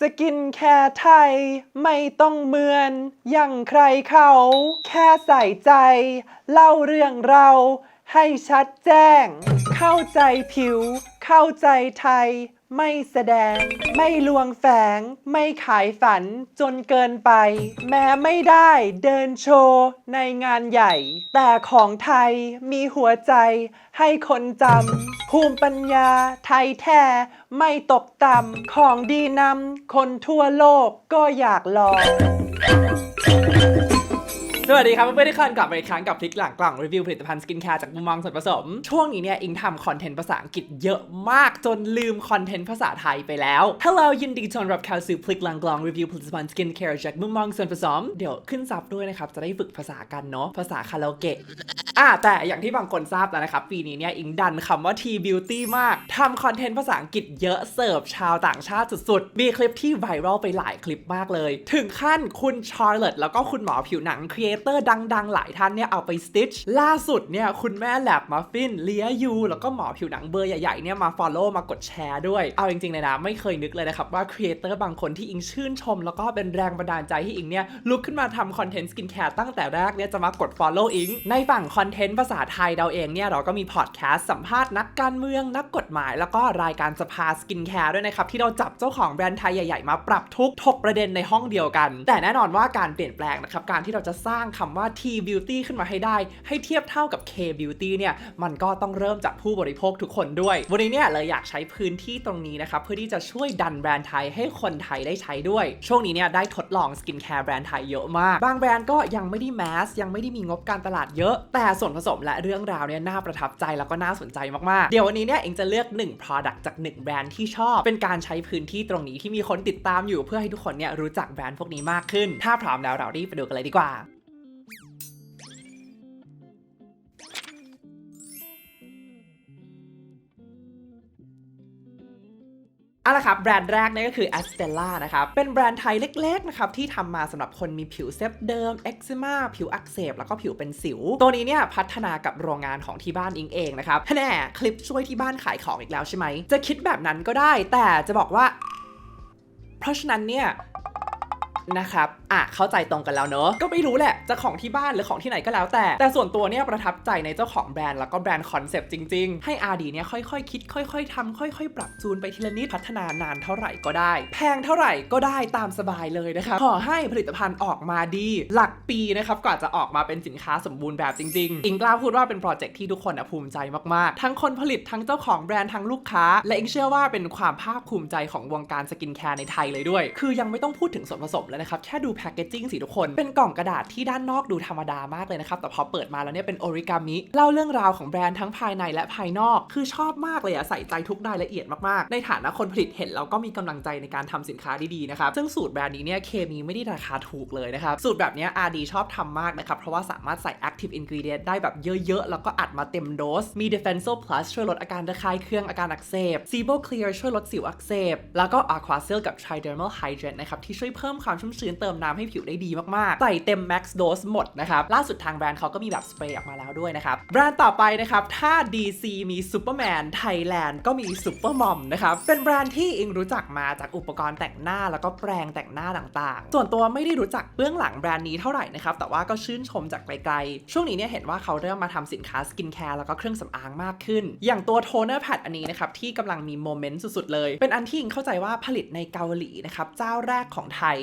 สกินแคร์ไทยไม่ต้องเหมือนอย่างใครเขาแค่ใส่ใจเล่าเรื่องเราให้ชัดแจ้งเข้าใจผิวเข้าใจไทยไม่แสดงไม่ลวงแฝงไม่ขายฝันจนเกินไปแม้ไม่ได้เดินโชว์ในงานใหญ่แต่ของไทยมีหัวใจให้คนจำภูมิปัญญาไทยแท้ไม่ตกต่ำของดีนำคนทั่วโลกก็อยากลอง สวัสดีครับเพื่อนๆที่เคยกลับมาอีกครั้งกับพลิกหลังกล่องรีวิวผลิตภัณฑ์สกินแคร์จากมุมมองส่วนผสมช่วงนี้เนี่ยอิงทำคอนเทนต์ภาษาอังกฤษเยอะมากจนลืมคอนเทนต์ภาษาไทยไปแล้ว Hello ยินดีต้อนรับเข้าสู่พลิกหลังกล่องรีวิวผลิตภัณฑ์สกินแคร์จากมุมมองส่วนผสมเดี๋ยวขึ้นซับด้วยนะครับจะได้ฝึกภาษากันเนาะภาษาคาราโอเกะแต่อย่างที่บางคนทราบแล้วนะครับปีนี้เนี่ยอิงดันคำว่า T Beauty มากทำคอนเทนต์ภาษาอังกฤษเยอะเสิร์ฟชาวต่างชาติสุดๆมีคลิปที่ไวรัลไปหลายคลิปมากเลยถึงขั้นคุณชาร์ลอตแล้วก็คุณหมอผิวหนังครีเอเตอร์ดังๆหลายท่านเนี่ยเอาไปสติชล่าสุดเนี่ยคุณแม่แลบมัฟฟินเลียยูแล้วก็หมอผิวหนังเบอร์ใหญ่ๆเนี่ยมา follow มากดแชร์ด้วยเอาจริงๆเลยนะไม่เคยนึกเลยนะครับว่าครีเอเตอร์บางคนที่อิงชื่นชมแล้วก็เป็นแรงบันดาลใจให้อิงเนี่ยลุกขึ้นมาทำคอนเทนต์สกินแคร์ตั้งแต่แรกเนี่ยจะมากด follow อิงในฝั่งคอนเทนต์ภาษาไทยเราเองเนี่ยเราก็มีพอดแคสต์สัมภาษณ์นักการเมืองนักกฎหมายแล้วก็รายการสภาสกินแคร์ด้วยนะครับที่เราจับเจ้าของแบรนด์ไทยใหญ่ๆมาปรับทุกถกประเด็นในห้องเดียวกันแต่แน่นอนว่าการเปลี่ยนแปลงนะครับการที่เราจะสร้างคำว่า T Beauty ขึ้นมาให้ได้ให้เทียบเท่ากับ K Beauty เนี่ยมันก็ต้องเริ่มจากผู้บริโภคทุกคนด้วยวันนี้เนี่ยเลยอยากใช้พื้นที่ตรงนี้นะครับเพื่อที่จะช่วยดันแบรนด์ไทยให้คนไทยได้ใช้ด้วยช่วงนี้เนี่ยได้ทดลองสกินแคร์แบรนด์ไทยเยอะมากบางแบรนด์ก็ยังไม่ได้แมสยังไม่ได้มีงบการตลาดเยอะแต่ส่วนผสมและเรื่องราวเนี่ยน่าประทับใจแล้วก็น่าสนใจมากๆเดี๋ยววันนี้เนี่ยเองจะเลือก1 product จาก1แบรนด์ที่ชอบเป็นการใช้พื้นที่ตรงนี้ที่มีคนติดตามอยู่เพื่อให้ทุกคนเนี่ยรู้จักแบรนด์พวกนี้มากขึ้นถ้าพร้อมแล้วเรารีบไปดูกันเลยดีกว่าเอาละครับแบรนด์แรกนี่ก็คือ Astella นะครับเป็นแบรนด์ไทยเล็กๆนะครับที่ทำมาสำหรับคนมีผิวเซฟเดิมเอ็กซิมาผิวอักเสบแล้วก็ผิวเป็นสิวตัวนี้เนี่ยพัฒนากับโรงงานของที่บ้านอิงเองนะครับแน่คลิปช่วยที่บ้านขายของอีกแล้วใช่ไหมจะคิดแบบนั้นก็ได้แต่จะบอกว่าเพราะฉะนั้นเนี่ยนะครับเข้าใจตรงกันแล้วเนอะก็ไม่รู้แหละจะของที่บ้านหรือของที่ไหนก็แล้วแต่ส่วนตัวเนี่ยประทับใจในเจ้าของแบรนด์แล้วก็แบรนด์คอนเซปต์จริงๆให้ RD เนี่ยค่อยๆคิดค่อยๆทำค่อยๆปรับจูนไปทีละนิดพัฒนานานเท่าไหร่ก็ได้แพงเท่าไหร่ก็ได้ตามสบายเลยนะครับขอให้ผลิตภัณฑ์ออกมาดีหลักปีนะครับกว่าจะออกมาเป็นสินค้าสมบูรณ์แบบจริงๆอิงกล้าพูดว่าเป็นโปรเจกต์ที่ทุกคนภูมิใจมากๆทั้งคนผลิตทั้งเจ้าของแบรนด์ทั้งลูกค้าและอิงเชื่อว่าเป็นความภาคภูมิใจของวงการสกินแคร์ในไทยเลยด้วยคือยังไม่ต้องพูดถึงส่วนผสมเลยนะครับแค่ดูแพคเกจจิ้งสิทุกคนเป็นกล่องกระดาษที่ด้านนอกดูธรรมดามากเลยนะครับแต่พอเปิดมาแล้วเนี่ยเป็นโอริกามิเล่าเรื่องราวของแบรนด์ทั้งภายในและภายนอกคือชอบมากเลยใส่ใจทุกรายละเอียดมากๆในฐานะคนผลิตเห็นแล้วก็มีกำลังใจในการทำสินค้าดีๆนะครับซึ่งสูตรแบรนด์นี้เนี่ยเคมีไม่ได้ราคาถูกเลยนะครับสูตรแบบนี้ RD ชอบทำมากนะครับเพราะว่าสามารถใส่ active ingredient ได้แบบเยอะๆแล้วก็อัดมาเต็มโดสมี Defensal Plus ช่วยลดอาการระคายเคืองอาการอักเสบ Sebo Clear ช่วยลดสิวอักเสบแล้วก็ Aquasil กับ Tridermal Hydrate นะครับที่ช่วยเพิ่มความชุ่มชื้นเติมน้ำให้ผิวได้ดีมากๆใส่เต็ม max dose หมดนะครับล่าสุดทางแบรนด์เขาก็มีแบบสเปรย์ออกมาแล้วด้วยนะครับแบรนด์ต่อไปนะครับถ้า DC มีซูเปอร์แมนไทยแลนด์ก็มีซูเปอร์มอมนะครับเป็นแบรนด์ที่อิงรู้จักมาจากอุปกรณ์แต่งหน้าแล้วก็แปรงแต่งหน้าต่างๆส่วนตัวไม่ได้รู้จักเบื้องหลังแบรนด์นี้เท่าไหร่นะครับแต่ว่าก็ชื่นชมจากไกลๆช่วงนี้เนี่ยเห็นว่าเขาเริ่มมาทำสินค้าสกินแคร์แล้วก็เครื่องสำอางมากขึ้นอย่างตัวโทนเนอร์แพดอันนี้นะครับที่กำลังมีโมเมนต์สุดๆเลยเป็นอันที่อิงเข้าใจว่าผลิตในเกาหลีนะครับเจ้าแรกของไทย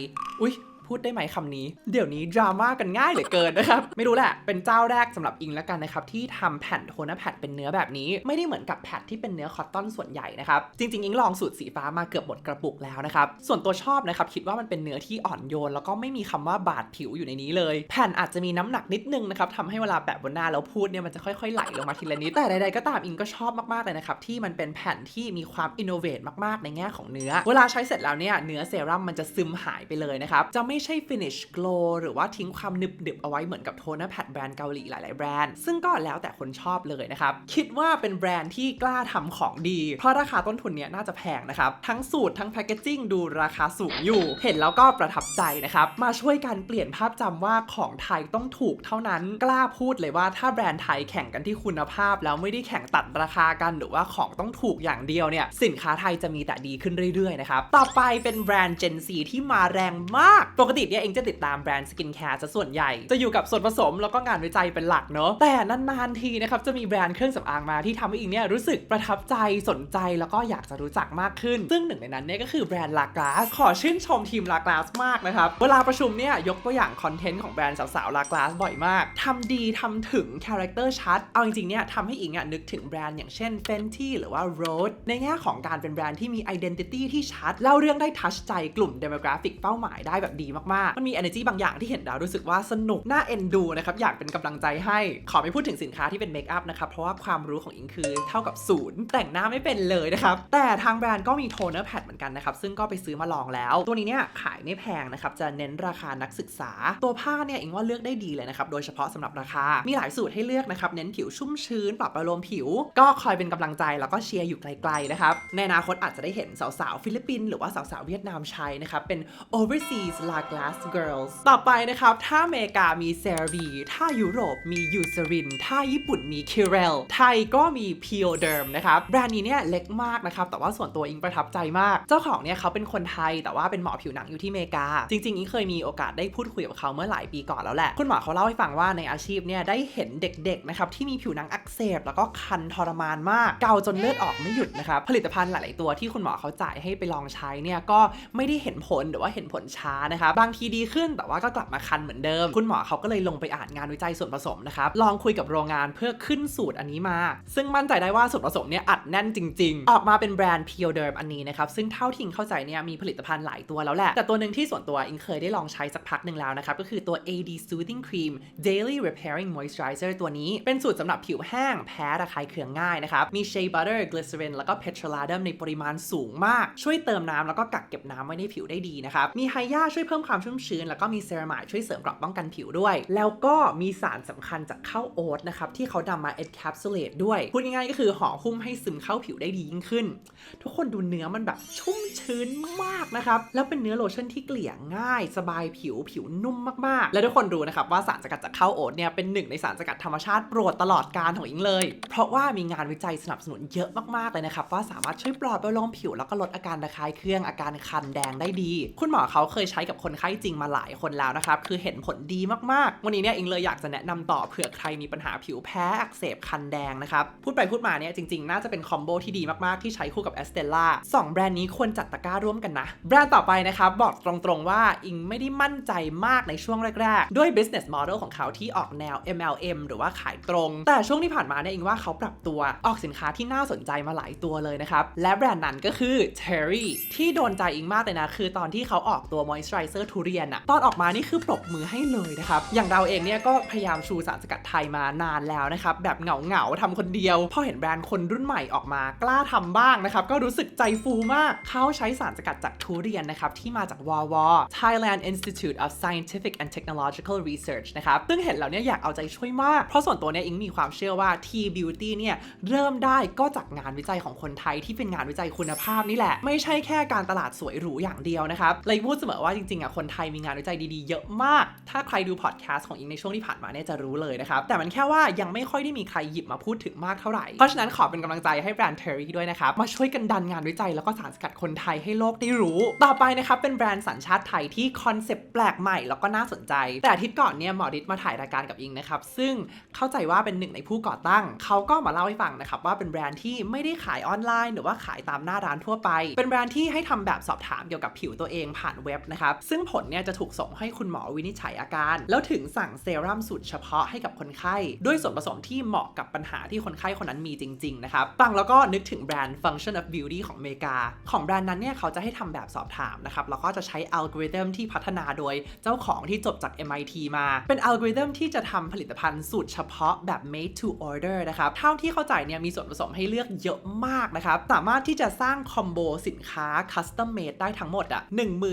พูดได้ไหมคำนี้เดี๋ยวนี้ดราม่ากันง่ายเหลือเกินนะครับไม่รู้แหละเป็นเจ้าแรกสำหรับอิงแล้วกันนะครับที่ทำแผ่นโทนเนอร์แพดเป็นเนื้อแบบนี้ไม่ได้เหมือนกับแพดที่เป็นเนื้อคอตตอนส่วนใหญ่นะครับจริงๆอิงลองสูตรสีฟ้ามาเกือบหมดกระปุกแล้วนะครับส่วนตัวชอบนะครับคิดว่ามันเป็นเนื้อที่อ่อนโยนแล้วก็ไม่มีคำว่าบาดผิวอยู่ในนี้เลยแผ่นอาจจะมีน้ำหนักนิดนึงนะครับทำให้เวลาแปะบนหน้าแล้วพูดเนี่ยมันจะค่อยๆไหลลงมาทีละนิดแต่ใดๆก็ตามอิงก็ชอบมากๆเลยนะครับที่มันเป็นแผ่นที่มีความอินโนเวทมากๆในแง่ของเนื้อเวลาใช้เสร็จแล้วเนี่ยเนื้อเซรั่มมันจะซึมหายไปเลยนะครับจะไม่ ใช่ finish glow หรือว่าทิ้งความหนึบๆเอาไว้เหมือนกับโทนเนอร์แพดแบรนด์เกาหลีหลายๆแบรนด์ซึ่งก็แล้วแต่คนชอบเลยนะครับคิดว่าเป็นแบรนด์ที่กล้าทำของดีเพราะราคาต้นทุนเนี่ยน่าจะแพงนะครับทั้งสูตรทั้งแพคเกจจิ้งดูราคาสูงอยู่เห็นแล้วก็ประทับใจนะครับมาช่วยกันเปลี่ยนภาพจำว่าของไทยต้องถูกเท่านั้นกล้าพูดเลยว่าถ้าแบรนด์ไทยแข่งกันที่คุณภาพแล้วไม่ได้แข่งตัดราคากันหรือว่าของต้องถูกอย่างเดียวเนี่ยสินค้าไทยจะมีแต่ดีขึ้นเรื่อยๆนะครับต่อไปเป็นแบรนด์ Gen Z ที่มาแรงมากปกติเนี่ยเองจะติดตามแบรนด์สกินแคร์ซะส่วนใหญ่จะอยู่กับส่วนผสมแล้วก็งานวิจัยเป็นหลักเนาะแต่นานๆทีนะครับจะมีแบรนด์เครื่องสำอางมาที่ทำให้เองเนี่ยรู้สึกประทับใจสนใจแล้วก็อยากจะรู้จักมากขึ้นซึ่งหนึ่งในนั้นเนี่ยก็คือแบรนด์ La Glace ขอชื่นชมทีม La Glace มากนะครับเวลาประชุมเนี่ยยกตัวอย่างคอนเทนต์ของแบรนด์สาวๆ La Glace บ่อยมากทำดีทำถึงคาแรคเตอร์ชัดเอาจริงๆเนี่ยทำให้อิงนึกถึงแบรนด์อย่างเช่น Fenty หรือว่า Rode ในแง่ของการเป็นแบรนด์ที่มี identity ที่ชัดเล่าเรื่องได้ทัชใจกลุ่ม demographic เป้าหมายได้แบบดีมากๆมันมี energy บางอย่างที่เห็นแล้วรู้สึกว่าสนุกน่าเอ็นดูนะครับอยากเป็นกำลังใจให้ขอไม่พูดถึงสินค้าที่เป็นเมคอัพนะครับเพราะว่าความรู้ของอิงคือเท่ากับศูนย์แต่งหน้าไม่เป็นเลยนะครับแต่ทางแบรนด์ก็มีโทนเนอร์แพดเหมือนกันนะครับซึ่งก็ไปซื้อมาลองแล้วตัวนี้เนี่ยขายไม่แพงนะครับจะเน้นราคานักศึกษาตัวผ้าเนี่ยอิงว่าเลือกได้ดีเลยนะครับโดยเฉพาะสำหรับราคามีหลายสูตรให้เลือกนะครับเน้นผิวชุ่มชื้นปรับอารมณ์ผิวก็คอยเป็นกำลังใจแล้วก็เชียร์อยู่ไกลๆนะครับในอนาคตอาจจะได้เห็นสาวๆฟิลิปปินส์หรือว่าสาวๆเวียดนามใช้นะครับเป็น overseas La Glace girls ต่อไปนะครับถ้าอเมริกามี CeraVe ถ้ายุโรปมี Eucerin ถ้าญี่ปุ่นมี Curel ไทยก็มี Pioderm นะครับแบรนด์นี้เนี่ยเล็กมากนะครับแต่ว่าส่วนตัวอิงประทับใจมากเจ้าของเนี่ยเขาเป็นคนไทยแต่ว่าเป็นหมอผิวหนังอยู่ที่อเมริกาจริงๆอิงเคยมีโอกาสได้พูดคุยกับเขาเมื่อหลายปีก่อนแล้วแหละคุณหมอเขาเล่าให้ฟังว่าในอาชีพเนี่ยได้เห็นเด็กๆนะครับที่มีผิวหนังอักเสบแล้วก็คันทรมานมากเกาจนเลือดออกไม่หยุดนะครับผลิตภัณฑ์หลายๆตัวที่คุณหมอเขาจ่ายให้ไปลองใช้เนี่ยก็ไม่ได้เห็นผลหรือว่าเห็นผลช้านะครับบางทีดีขึ้นแต่ว่าก็กลับมาคันเหมือนเดิมคุณหมอเขาก็เลยลงไปอ่านงานวิจัยส่วนผสมนะครับลองคุยกับโรงงานเพื่อขึ้นสูตรอันนี้มาซึ่งมั่นใจได้ว่าส่วนผสมเนี่ยอัดแน่นจริงๆออกมาเป็นแบรนด์ Pioderm อันนี้นะครับซึ่งเท่าที่เข้าใจเนี่ยมีผลิตภัณฑ์หลายตัวแล้วแหละแต่ตัวหนึ่งที่ส่วนตัวอิงเคยได้ลองใช้สักพักหนึ่งแล้วนะครับก็คือตัว AD Soothing Cream Daily Repairing Moisturizer ตัวนี้เป็นสูตรสำหรับผิวแห้งแพ้ระคายเคืองง่ายนะครับมี Shea Butter Glycerin แล้วก็ Petroleum ในปริมาณสูงมากช่วยเติมน้ำแล้วก็กักเก็บน้ำไว้ในผิวได้ดีนะครับมีไฮยาช่วยเพิ่มความชุ่มชื้นแล้วก็มีเซรามายช่วยเสริมเกราะป้องกันผิวด้วยแล้วก็มีสารสำคัญจากข้าวโอ๊ตนะครับที่เขานำมา encapsulate ด้วยพูดง่ายๆก็คือห่อหุ้มให้ซึมเข้าผิวได้ดียิ่งขึ้นทุกคนดูเนื้อมันแบบชุ่มชื้นมากนะครับแล้วเป็นเนื้อโลชั่นที่เกลี่ยง่ายสบายผิวนุ่มมากๆและทุกคนรู้นะครับว่าสารสกัดจากข้าวโอ๊ตเนี่ยเป็นหนึ่งในสารสกัดธรรมชาติโปรดตลอดกาลของอิงเลยเพราะว่ามีงานวิจัยสนับสนุนเยอะมากๆเลยนะครับว่าสามารถช่วยปลอบประโลมผิวแล้วก็ลดอาการระคายเคืองอาการคันแดงได้ดีคุณหมอเขาเคยใช้กับคนไข้จริงมาหลายคนแล้วนะครับคือเห็นผลดีมากๆวันนี้เนี่ยอิงเลยอยากจะแนะนำต่อเผื่อใครมีปัญหาผิวแพ้อักเสบคันแดงนะครับพูดไปพูดมาเนี่ยจริงๆน่าจะเป็นคอมโบที่ดีมากๆที่ใช้คู่กับ Estella 2 แบรนด์นี้ควรจัดตะกร้าร่วมกันนะแบรนด์ต่อไปนะครับบอกตรงๆว่าอิงไม่ได้มั่นใจมากในช่วงแรกๆด้วย business model ของเขาที่ออกแนว MLM หรือว่าขายตรงแต่ช่วงที่ผ่านมาเนี่ยอิงว่าเขาปรับตัวออกสินค้าที่น่าสนใจมาหลายตัวเลยนะครับและแบรนด์นั้นก็คือ Terry ที่โดนใจอิงมากเลยนะคือตอนที่เขาออกตัว moisturizer ทุเรียนอะตอนออกมานี่คือปรบมือให้เลยนะครับอย่างเราเองเนี่ยก็พยายามชูสารสกัดไทยมานานแล้วนะครับแบบเหงาทำคนเดียวพอเห็นแบรนด์คนรุ่นใหม่ออกมากล้าทำบ้างนะครับก็รู้สึกใจฟูมากเขาใช้สารสกัดจากทุเรียนนะครับที่มาจาก WAW Thailand Institute of Scientific and Technological Research นะครับซึ่งเห็นแล้วเนี่ยอยากเอาใจช่วยมากเพราะส่วนตัวเนี่ยอิงมีความเชื่อว่า T-Beauty เนี่ยเริ่มได้ก็จากงานวิจัยของคนไทยที่เป็นงานวิจัยคุณภาพนี่แหละไม่ใช่แค่การตลาดสวยหรูอย่างเดียวนะครับเลยพูดเสมอว่าจริงๆคนไทยมีงานวิจัยดีๆเยอะมากถ้าใครดูพอดแคสต์ของอิงในช่วงที่ผ่านมาเนี่ยจะรู้เลยนะครับแต่มันแค่ว่ายังไม่ค่อยได้มีใครหยิบมาพูดถึงมากเท่าไหร่เพราะฉะนั้นขอเป็นกำลังใจให้แบรนด์ Terry ด้วยนะครับมาช่วยกันดันงานวิจัยแล้วก็สารสกัดคนไทยให้โลกได้รู้ต่อไปนะครับเป็นแบรนด์สัญชาติไทยที่คอนเซปต์แปลกใหม่แล้วก็น่าสนใจแต่อาทิตย์ก่อนเนี่ยหมอฤทธิ์มาถ่ายรายการกับอิงนะครับซึ่งเข้าใจว่าเป็นหนึ่งในผู้ก่อตั้งเขาก็มาเล่าให้ฟังนะครับว่าเป็นแบรนด์ที่ไม่ได้ขายออนไลน์หรือว่าขายตามหน้าร้านทั่วไปเป็นแบรนด์ที่ให้ทำแบบสอบถามเกี่ยวกับผิวตัวเองผ่านเว็บนะครับซึ่งผลเนี่ยจะถูกส่งให้คุณหมอวินิจฉัยอาการแล้วถึงสั่งเซรั่มสูตรเฉพาะให้กับคนไข้ด้วยส่วนผสมที่เหมาะกับปัญหาที่คนไข้คนนั้นมีจริงๆนะครับฟังแล้วก็นึกถึงแบรนด์ Function of Beauty ของอเมริกาของแบรนด์นั้นเนี่ยเขาจะให้ทำแบบสอบถามนะครับแล้วก็จะใช้อัลกอริทึมที่พัฒนาโดยเจ้าของที่จบจาก MIT มาเป็นอัลกอริทึมที่จะทำผลิตภัณฑ์สูตรเฉพาะแบบ made to order นะครับเท่าที่เข้าใจเนี่ยมีส่วนผสมให้เลือกเยอะมากนะครับสามารถที่จะสร้างคอมโบสินค้า custom made ได้ทั้งหมด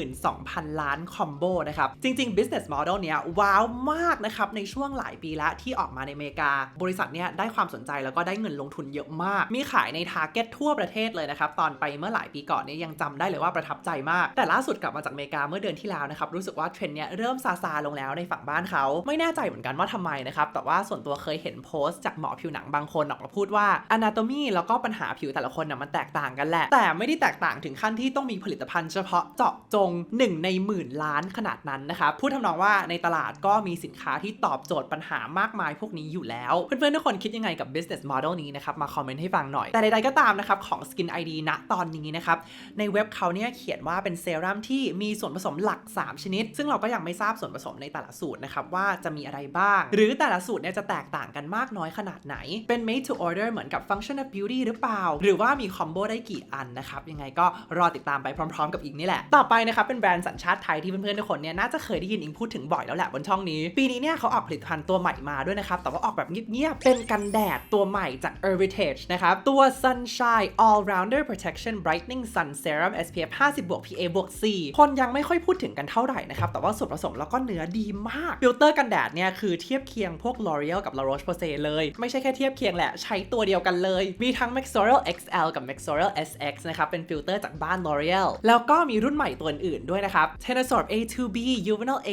12,000 ล้าน ล้านคอมโบนะครับจริงๆ business model เนี้ยว้าวมากนะครับในช่วงหลายปีแล้วที่ออกมาในอเมริกาบริษัทเนี้ยได้ความสนใจแล้วก็ได้เงินลงทุนเยอะมากมีขายใน target ทั่วประเทศเลยนะครับตอนไปเมื่อหลายปีก่อนเนี่ยยังจำได้เลยว่าประทับใจมากแต่ล่าสุดกลับมาจากอเมริกาเมื่อเดือนที่แล้วนะครับรู้สึกว่าเทรนด์เนี้ยเริ่มซาลงแล้วในฝั่งบ้านเขาไม่แน่ใจเหมือนกันว่าทำไมนะครับแต่ว่าส่วนตัวเคยเห็นโพสต์จากหมอผิวหนังบางคนออกมาพูดว่า anatomy แล้วก็ปัญหาผิวแต่ละคนน่ะมันแตกต่างกันแหละแต่ไม่ได้แตกต่างถึงขั้นที่ต้องมีผลิตภัณฑ์เฉพาะเจาะจง1ในหมื่นล้านขนาดนั้นนะครับพูดทำนองว่าในตลาดก็มีสินค้าที่ตอบโจทย์ปัญหามากมายพวกนี้อยู่แล้วเพื่อนๆทุกคนคิดยังไงกับ business model นี้นะครับมาคอมเมนต์ให้ฟังหน่อยแต่ใดๆก็ตามนะครับของ Skin ID ณตอนนี้นะครับในเว็บเขาเนี่ยเขียนว่าเป็นเซรั่มที่มีส่วนผสมหลัก3ชนิดซึ่งเราก็ยังไม่ทราบส่วนผสมในแต่ละสูตรนะครับว่าจะมีอะไรบ้างหรือแต่ละสูตรเนี่ยจะแตกต่างกันมากน้อยขนาดไหนเป็น made to order เหมือนกับ function of beauty หรือเปล่าหรือว่ามีคอมโบได้กี่อันนะครับยังไงก็รอติดตามไปพร้อมๆกับอิงนี่แหละต่อไปนะครับเป็นแบรนด์สัญชาติไทยที่เพื่อนๆทุกคนเนี่ยน่าจะเคยได้ยินอิงพูดถึงบ่อยแล้วแหละบนช่องนี้ปีนี้เนี่ยเขาออกผลิตภัณฑ์ตัวใหม่มาด้วยนะครับแต่ว่าออกแบบเงียบๆเป็นกันแดดตัวใหม่จาก Heritage นะครับตัว Sunshine All Rounder Protection Brightening Sun Serum SPF 50+ PA+C คนยังไม่ค่อยพูดถึงกันเท่าไหร่นะครับแต่ว่าส่วนผสมแล้วก็เนื้อดีมากฟิลเตอร์กันแดดเนี่ยคือเทียบเคียงพวก L'Oreal กับ La Roche-Posay เลยไม่ใช่แค่เทียบเคียงแหละใช้ตัวเดียวกันเลยมีทั้ง Maxoryl XL กับ Maxoryl SX นะครับเป็นฟิลเตอร์จากบ้าน L'Oreal แล้วก็มีรุ่นใหม่ตัวอื่นด้วยนะครับ Tenasorb A2B Juvenile A+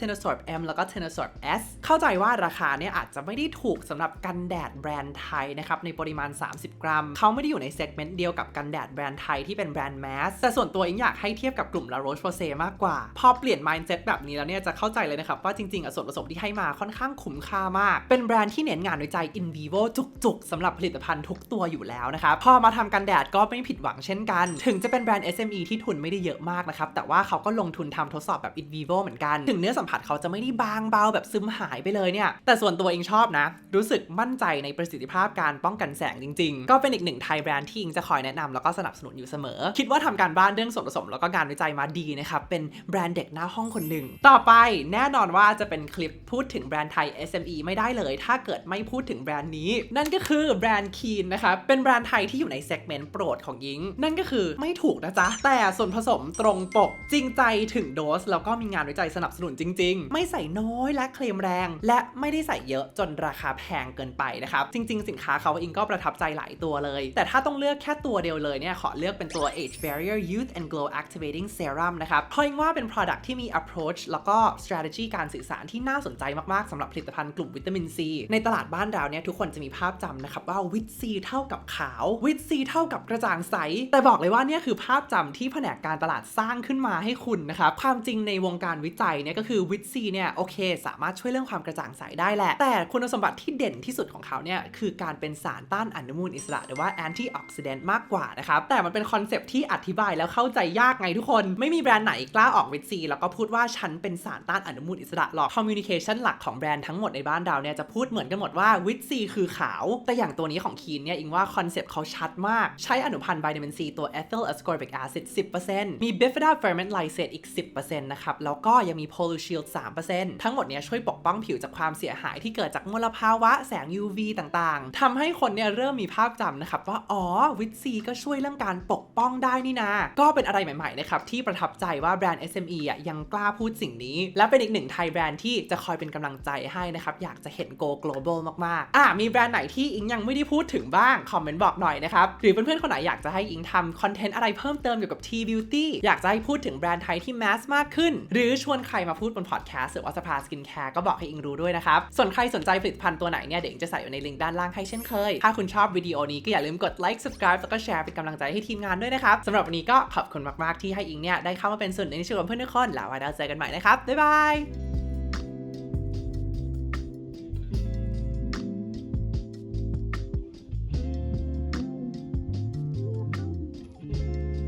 Tenasorb M แล้วก็ Tenasorb S เข้าใจว่าราคาเนี่ยอาจจะไม่ได้ถูกสำหรับกันแดดแบรนด์ไทยนะครับในปริมาณ30 กรัมเขาไม่ได้อยู่ในเซกเมนต์เดียวกับกันแดดแบรนด์ไทยที่เป็นแบรนด์แมสแต่ส่วนตัวอิงอยากให้เทียบกับกลุ่ม La Roche-Posay มากกว่าพอเปลี่ยน mindset แบบนี้แล้วเนี่ยจะเข้าใจเลยนะครับว่าจริงๆส่วนผสมที่ให้มาค่อนข้างคุ้มค่ามากเป็นแบรนด์ที่เน้นงานวิจัย in vivo จุกๆสำหรับผลิตภัณฑ์ทุกตัวอยู่แล้วนะครับพอมาทำกันแดดก็ไม่ผิดหวังเช่นกันถึงจะเป็นแบรนด์ SME ที่ทุนไม่ได้เยอะมากนะครับแต่ว่าเขาก็ลงทุนทำทดสอบแบบ in vivo เหมือนกันถึงเนื้อสัมผัสเขาจะไม่ได้บางเบาแบบซึมหายไปเลยเนี่ยแต่ส่วนตัวเองชอบนะรู้สึกมั่นใจในประสิทธิภาพการป้องกันแสงจริงๆก็เป็นอีกหนึ่งไทยแบรนด์ที่อิงจะคอยแนะนำแล้วก็สนับสนุนอยู่เสมอคิดว่าทำการบ้านเรื่องส่วนผสมแล้วก็งานวิจัยมาดีนะครับเป็นแบรนด์เด็กหน้าห้องคนหนึ่งต่อไปแน่นอนว่าจะเป็นคลิปพูดถึงแบรนด์ไทย SME ไม่ได้เลยถ้าเกิดไม่พูดถึงแบรนด์นี้นั่นก็คือแบรนด์คีนนะครับเป็นแบรนด์ไทยที่อยู่ในเซกเมนต์โปรดของอิงนั่นก็คือไม่ถูกนะจ๊ะแต่ส่วนผสมตรงปกจริงใจถึงโดสแล้วก็มีงานวิจัยสนับสนุนจริงๆไม่ใส่น้อยและเคลมแรงและไม่ได้ใส่เยอะจนราคาแพงเกินไปนะครับจริงๆสินค้าเขาอิงก็ประทับใจหลายตัวเลยแต่ถ้าต้องเลือกแค่ตัวเดียวเลยเนี่ยขอเลือกเป็นตัว Age Barrier Youth and Glow Activating Serum นะครับเพราะอิงว่าเป็น product ที่มี approach แล้วก็ strategy การสื่อสารที่น่าสนใจมากๆสำหรับผลิตภัณฑ์กลุ่มวิตามินซีในตลาดบ้านเราเนี่ยทุกคนจะมีภาพจำนะครับว่าวิตซีเท่ากับขาววิตซีเท่ากับกระจ่างใสแต่บอกเลยว่าเนี่ยคือภาพจำที่แผนกการตลาดสร้างขึ้นมาให้คุณนะครับความจริงในวงการวิจัยเนี่ยก็คือวิตซีเนี่ยโอเคสามารถช่วยเรื่องความกระจ่างใสได้แหละแต่คุณสมบัติที่เด่นที่สุดของเขาเนี่ยคือการเป็นสารต้านอนุมูลอิสระหรือว่า antioxidant มากกว่านะครับแต่มันเป็นคอนเซปต์ที่อธิบายแล้วเข้าใจยากไงทุกคนไม่มีแบรนด์ไหนกล้าออกวิตซีแล้วก็พูดว่าฉันเป็นสารต้านอนุมูลอิสระหรอก communication หลักของแบรนด์ทั้งหมดในบ้านเราเนี่ยจะพูดเหมือนกันหมดว่าวิตซีคือขาวแต่อย่างตัวนี้ของคีนเนี่ยอิงว่าคอนเซปต์เขาชัดมากใช้อนุพันธ์วิตามินซีตัว ethyl ascorbic acid 10% มี bifida ferment lysate อีก 10% นะครับแล้วก็ยังมี polyshield 3% ทั้งหมดเนี่ยช่วยปกป้องผิวจากความเสียหายที่เกิดจากมลภาวะแสง UV ต่างๆทำให้คนเนี่ยเริ่มมีภาพจำนะครับว่าอ๋อวิตซีก็ช่วยเรื่องการปกป้องได้นี่นาก็เป็นอะไรใหม่ๆนะครับที่ประทับใจว่าแบรนด์ SME อ่ะยังกล้าพูดสิ่งนี้และเป็นอีกหนึ่งไทยแบรนด์ที่จะคอยเป็นกำลังใจให้นะครับอยากจะเห็น go global มากๆมีแบรนด์ไหนที่อิงยังไม่ได้พูดถึงบ้างคอมเมนต์บอกหน่อยนะครับหรือเพื่อนๆคนไหนอยากจะให้อิงทำคอนเทนต์อะไรเพิ่มเติมเกี่ยวกับ T Beauty อยากจะให้พูดถึงแบรนด์ไทยที่แมสมากขึ้นหรือชวนใครมาพูดบนพอดแคสต์หรือว่าสภาสกินแคร์ก็บอกให้อิงรู้ด้วยนะครับส่วนใครสนใจผลิตภัณฑ์ตัวไหนเนี่ยเดี๋ยวอิงจะใส่ไว้ในลิงก์ด้านล่างให้เช่นเคยถ้าคุณชอบวิดีโอนี้ก็อย่าลืมกดไลค์ subscribe แล้วก็แชร์เป็นกำลังใจให้ทีมงานด้วยนะครับสำหรับวันนี้ก็ขอบคุณมากๆที่ให้อิงเนี่ยได้เข้ามาเป็นส่วนหนึ่งในชีวิตของเพื่อนทุกคนแล้วไว้เราเจอกันใหม่นะครับบ๊ายบาย